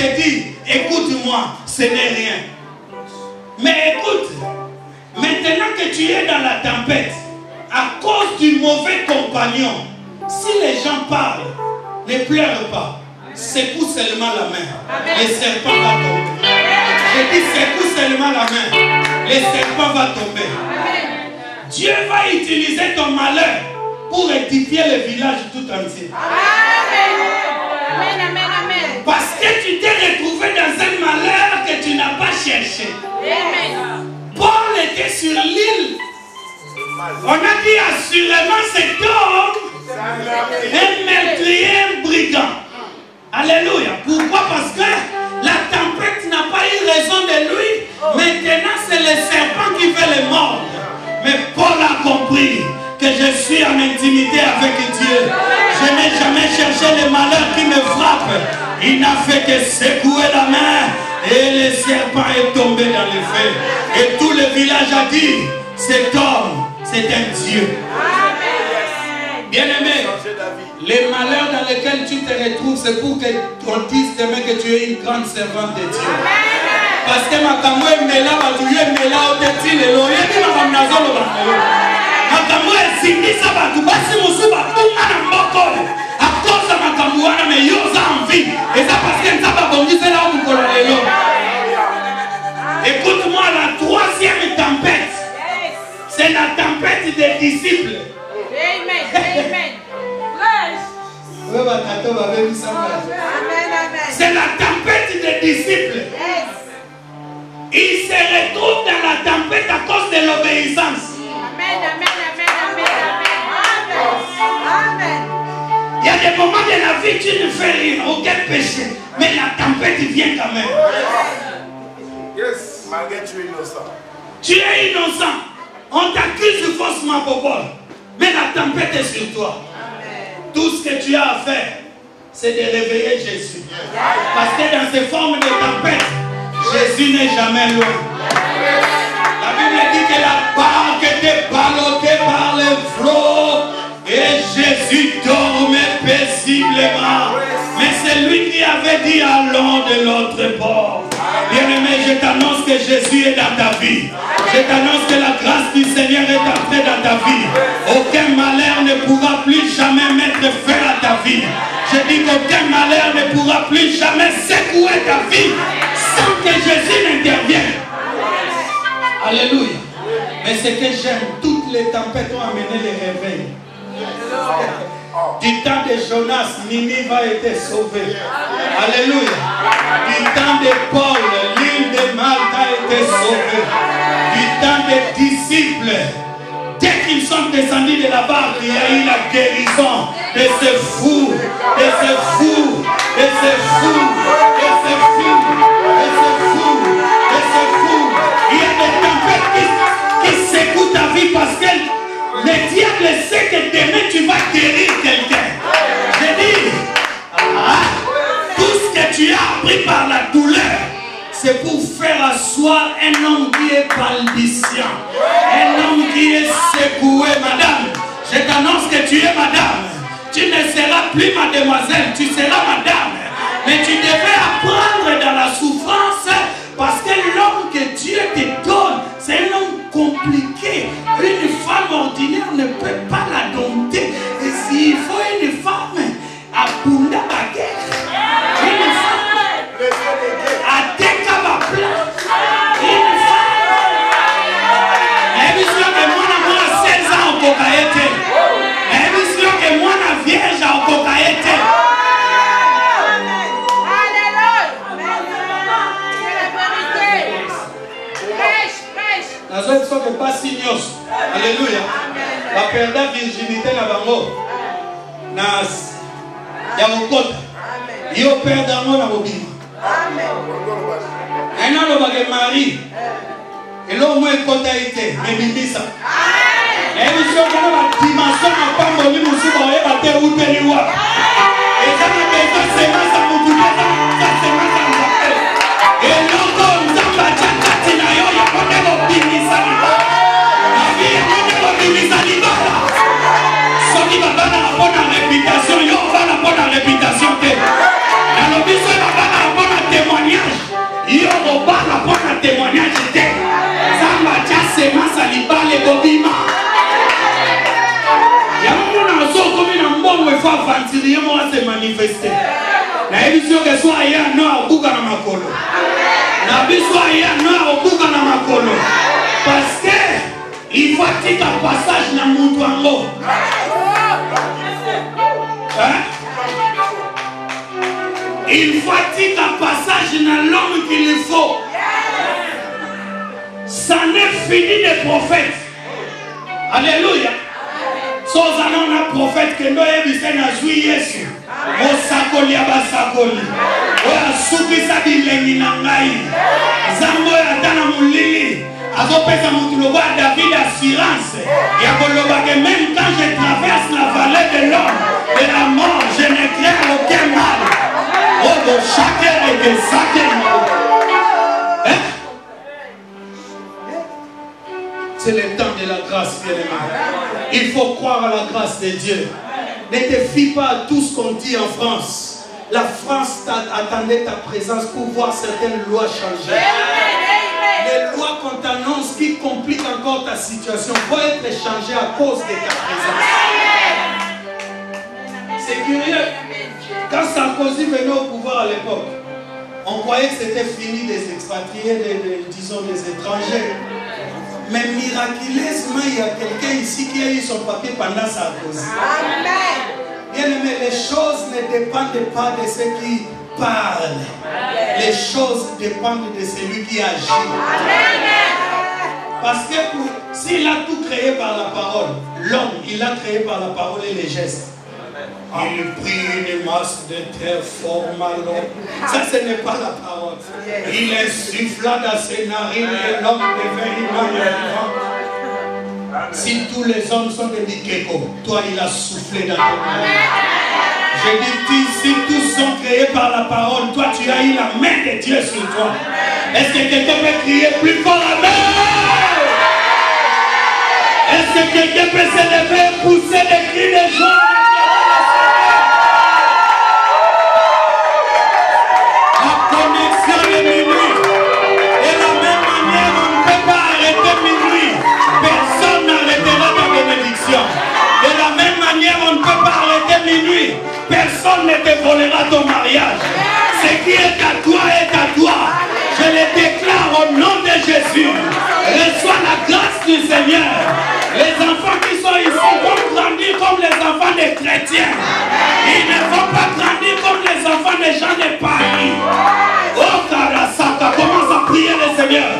te dit, écoute-moi, ce n'est rien. Mais écoute, maintenant que tu es dans la tempête, à cause du mauvais compagnon, si les gens parlent, ne pleure pas. Secoue seulement la main. Le serpent va tomber. Je dis secoue seulement la main. Le serpent va tomber. Dieu va utiliser ton malheur pour édifier le village tout entier. Amen, amen, amen. Parce que tu t'es retrouvé dans un malheur que tu n'as pas cherché. Amen. Paul était sur l'île. On a dit assurément cet homme, un meurtrier, un brigand. Alléluia. Pourquoi? Parce que la tempête n'a pas eu raison de lui. Maintenant, c'est le serpent qui fait le mordre. Mais Paul a compris que je suis en intimité avec Dieu. Je n'ai jamais cherché le malheur qui me frappe. Il n'a fait que secouer la main et le serpent est tombé dans le feu. Et tout le village a dit, cet homme, c'est un Dieu. Bien-aimé, les malheurs dans lesquels tu te retrouves, c'est pour qu'on dise demain que tu es une grande servante de Dieu. Parce que ma camoufle est là, tu es là, tu es là, tu es là, makambo ezingisa bato basi mosusu batunga na mbokolo a cause ya makambo wana me yo oza envie eza parce que nzambe abongisela yo mokolo lelo. Écoute-moi, la troisième tempête, c'est la tempête des disciples. Amen, amen. C'est la tempête des disciples. Ils se retrouvent dans la tempête à cause de l'obéissance. Amen, amen, amen, amen, amen. Il y a des moments de la vie, tu ne fais rien, aucun péché, mais la tempête vient quand même. Yes, malgré tu es innocent. Tu es innocent. On t'accuse faussement, Paul, mais la tempête est sur toi. Tout ce que tu as à faire, c'est de réveiller Jésus. Parce que dans ces formes de tempête, Jésus n'est jamais loin. La Bible dit que la barque était ballottée par les flots et Jésus dormait paisiblement. Mais c'est lui qui avait dit allons de l'autre bord. Bien-aimé, je t'annonce que Jésus est dans ta vie. Je t'annonce que la grâce du Seigneur est entrée dans ta vie. Aucun malheur ne pourra plus jamais mettre fin à ta vie. Je dis qu'aucun malheur ne pourra plus jamais secouer ta vie sans que Jésus n'intervienne. Alléluia. Mais ce que j'aime, toutes les tempêtes ont amené les réveils. Du temps de Jonas, Ninive a été sauvée. Alléluia. Du temps de Paul, l'île de Malte a été sauvée. Du temps des disciples, dès qu'ils sont descendus de la barque, il y a eu la guérison de ces fous, de ces fous, de ces fous, de ces fous, de ces fous, de ces fous. Il y a des tempêtes qui secouent ta vie parce que le diable sait que demain tu vas guérir quelqu'un. Je dis, tout ce que tu as appris par la douleur, c'est pour faire asseoir un homme qui est balbutiant, un homme qui est secoué, madame. Je t'annonce que tu es madame. Tu ne seras plus mademoiselle, tu seras madame. Mais tu devais apprendre dans la souffrance parce que l'homme que Dieu te donne, c'est un homme compliqué. Une femme ordinaire ne peut pas la dompter. Et s'il faut une femme à Bunda Baguette, une femme à Tekabapla, une femme. Et bien sûr que moi, 16 ans au Cocaïté. Et bien sûr que moi, vierge au Cocaïté. Alléluia. La perdre virginité na bango. Nas. Ya mokota. Yo perdre ngo na bobima. Amen. Ena lo bagé Marie. Elo mo ekota ite, mebimisa. Amen. Et monsieur kana la dimension na pambo ni musuba e bate uteliwa. Et ça me fait sema sa mutuka sa sema sa mbape. Et loko nzamba chakati na yo ya kote bobimisa ni. Soki babana apona réputation, yo bana apona réputation te. Na lobiso babana apona te aventurier moi se manifester. Na émission que soit aya no okuka na makolo. Na biso aya no okuka na makolo. Parce que il faut un passage na mutu ango. Il faut un passage dans l'homme qu'il lui faut. Ça n'est fini des prophètes. Alléluia. Sans un prophète que nous avons vu Jésus. Osakoli abasakoli. Oya suki sabi lengi nangai. Zambo ya dana mulili. Azopesa mutu loba David assurance. Ya koloba que même quand je traverse la vallée de l'homme de la mort, je ne crains aucun mal. Oh, de chacun et de chacun. C'est le temps de la grâce, bien-aimé. Il faut croire à la grâce de Dieu. Ne te fie pas à tout ce qu'on dit en France. La France attendait ta présence pour voir certaines lois changer. Les lois qu'on t'annonce qui compliquent encore ta situation vont être changées à cause de ta présence. C'est curieux. Quand Sarkozy venait au pouvoir à l'époque, on croyait que c'était fini des expatriés, disons des étrangers. Mais miraculeusement, il y a quelqu'un ici qui a eu son papier pendant Sarkozy. Bien aimé, les choses ne dépendent pas de ceux qui parlent. Les choses dépendent de celui qui agit. Parce que s'il a tout créé par la parole, l'homme, il a créé par la parole et les gestes. Il prit une masse de terre formale. Ça, ce n'est pas la parole. Il insuffla dans ses narines et l'homme devint vivant. Si tous les hommes sont des Nikeko, toi, il a soufflé dans ton âme. Je dis, si tous sont créés par la parole, toi, tu as eu la main de Dieu sur toi. Est-ce que quelqu'un peut crier plus fort Amen? Est-ce que quelqu'un peut se lever et pousser des cris de joie? Personne ne te volera ton mariage. Ce qui est à toi est à toi. Je le déclare au nom de Jésus. Reçois la grâce du Seigneur. Les enfants qui sont ici vont grandir comme les enfants des chrétiens. Ils ne vont pas grandir comme les enfants des gens de Paris. Oh Karasaka, commence à prier le Seigneur.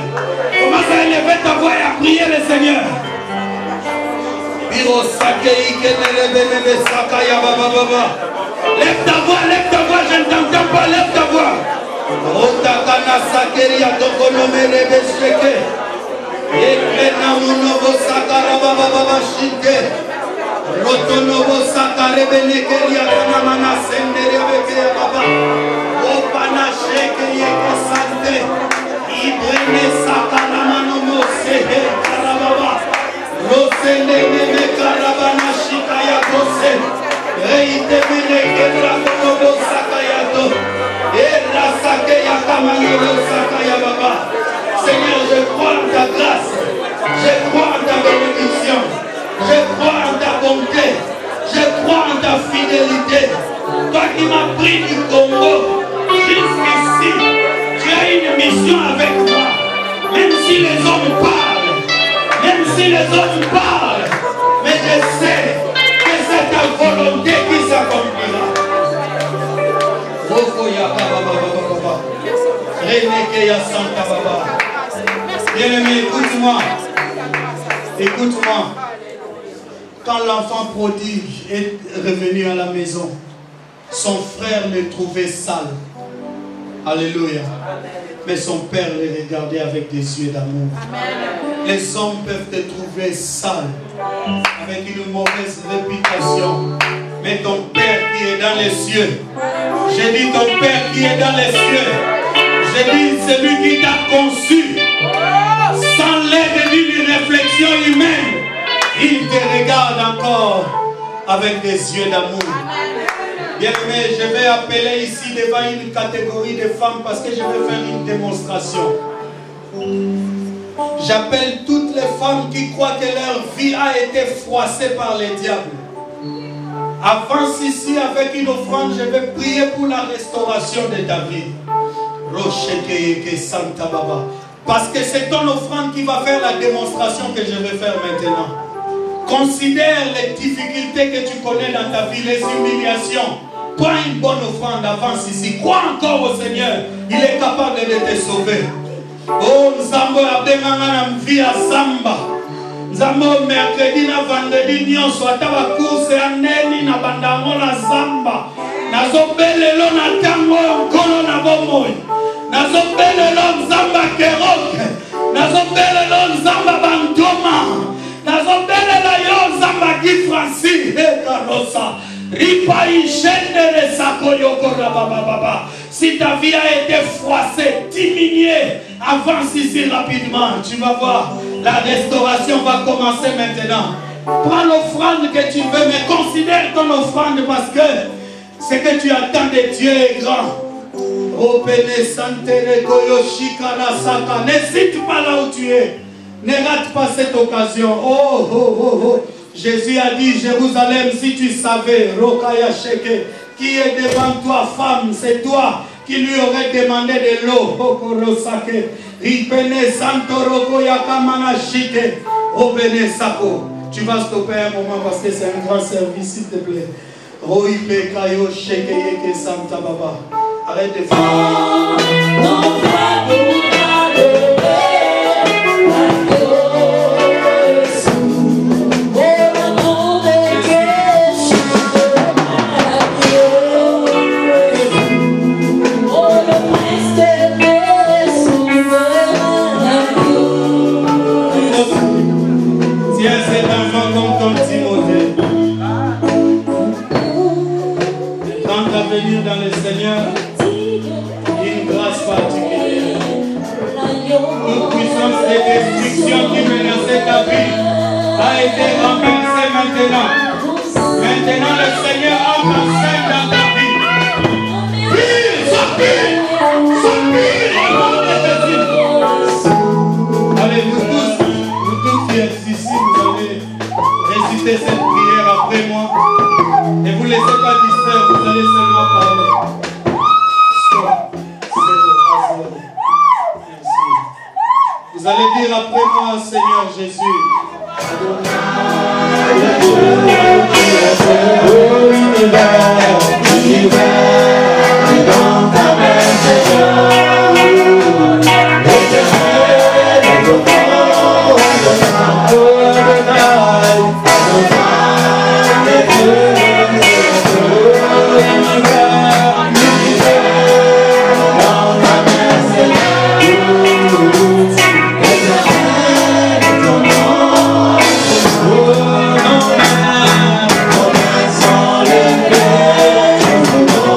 Commence à élever ta voix et à prier le Seigneur. Lève ta voix, je ne t'entends pas, lève ta voix. Otakana sakeria tokonome rebeseke. Ekrena munobo sakara baba baba shite. Rotonobo sakare benekeria kanamana sendere bekeya baba. Opana sheke yeke sante. Ibrene sakara manomo sehe karababa. Rosende neme karabana shikaya kose. Reite benekera konobo sakayato. Era sakeya kamanobo sakaya baba. Seigneur, je crois en ta grâce. Je crois en ta bénédiction. Je crois en ta bonté. Je crois en ta fidélité. Toi qui m'as pris du Congo jusqu'ici, tu as une mission avec moi. Même si les hommes parlent, mais je sais que c'est ta volonté qui s'accomplira. Bien-aimé, écoute-moi. Écoute-moi. Quand l'enfant prodigue est revenu à la maison, son frère le trouvait sale. Alléluia. Mais son père le regardait avec des yeux d'amour. Les hommes peuvent te trouver sale, avec une mauvaise réputation. Mais ton Père qui est dans les cieux, j'ai dit ton Père qui est dans les cieux, j'ai dit celui qui t'a conçu, sans l'aide d'une réflexion humaine, il te regarde encore avec des yeux d'amour. Bien aimé, je vais appeler ici devant une catégorie de femmes parce que je vais faire une démonstration. J'appelle toutes les femmes qui croient que leur vie a été froissée par les diables Avance ici avec une offrande. Je vais prier pour la restauration de ta vie. Santa Baba. Parce que c'est ton offrande qui va faire la démonstration que je vais faire maintenant. Considère les difficultés que tu connais dans ta vie, les humiliations. Prends une bonne offrande, avance ici. Crois encore au Seigneur. Il est capable de te sauver. Oh, Nzambo abenganga via Zamba. Nzambo mercredi na vendredi nyonso ataba course ya neni na bandango na Zamba. Nazobelelo na tango nkolo na bomoi. Nazobelelo Nzamba keroke. Nazobelelo Nzamba bantoma. Nazobelelo yo Nzamba Guy Francis Karosa. Ripa ishende sako yokora baba. Si ta vie a été froissée, diminuée, avance ici rapidement. Tu vas voir, la restauration va commencer maintenant. Prends l'offrande que tu veux, mais considère ton offrande parce que ce que tu attends de Dieu est grand. N'hésite pas là où tu es. Ne rate pas cette occasion. Oh. Jésus a dit, Jérusalem, si tu savais, Rokaya Sheke, qui est devant toi, femme, c'est toi qui lui aurait demandé de l'eau. Okorosake, Ripene Santoroko Yakamana Shike, Obene Sako. Tu vas stopper un moment parce que c'est un grand service, s'il te plaît. Roipe Kayo Sheke Yeke Santa Baba. Arrête de faire. Dans le Seigneur, une grâce particulière. Toute puissance et destruction qui menaçait ta vie a été renversée maintenant. Maintenant, le Seigneur entre en scène dans ta vie. Pire, sortir, au nom de Jésus. Allez, vous tous qui êtes ici, vous allez réciter cette prière après moi. Ne vous laissez pas distraire, vous allez seulement parler. Stop. Merci. Vous allez dire après moi, Seigneur Jésus. Oh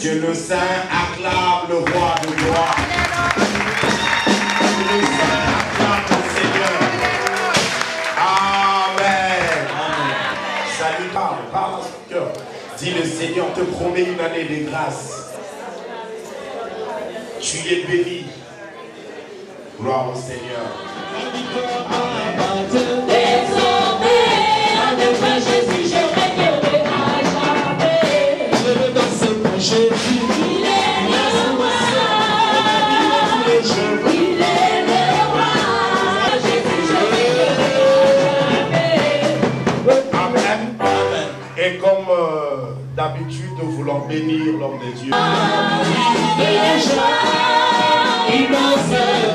Dieu le Saint acclame le roi de gloire. Dieu le Saint acclame le Seigneur. Amen. Salut, parle à son cœur. Dis, le Seigneur te promet une année de grâce. Tu es béni. Gloire au Seigneur. Désormais, avec Jésus, je régnerai à jamais. Je veux danser pour Jésus. Il est le roi. Il est le roi. Jésus, je régnerai à jamais. Amen. Et comme d'habitude, nous voulons bénir l'homme de Dieu. Il est joie, il danse.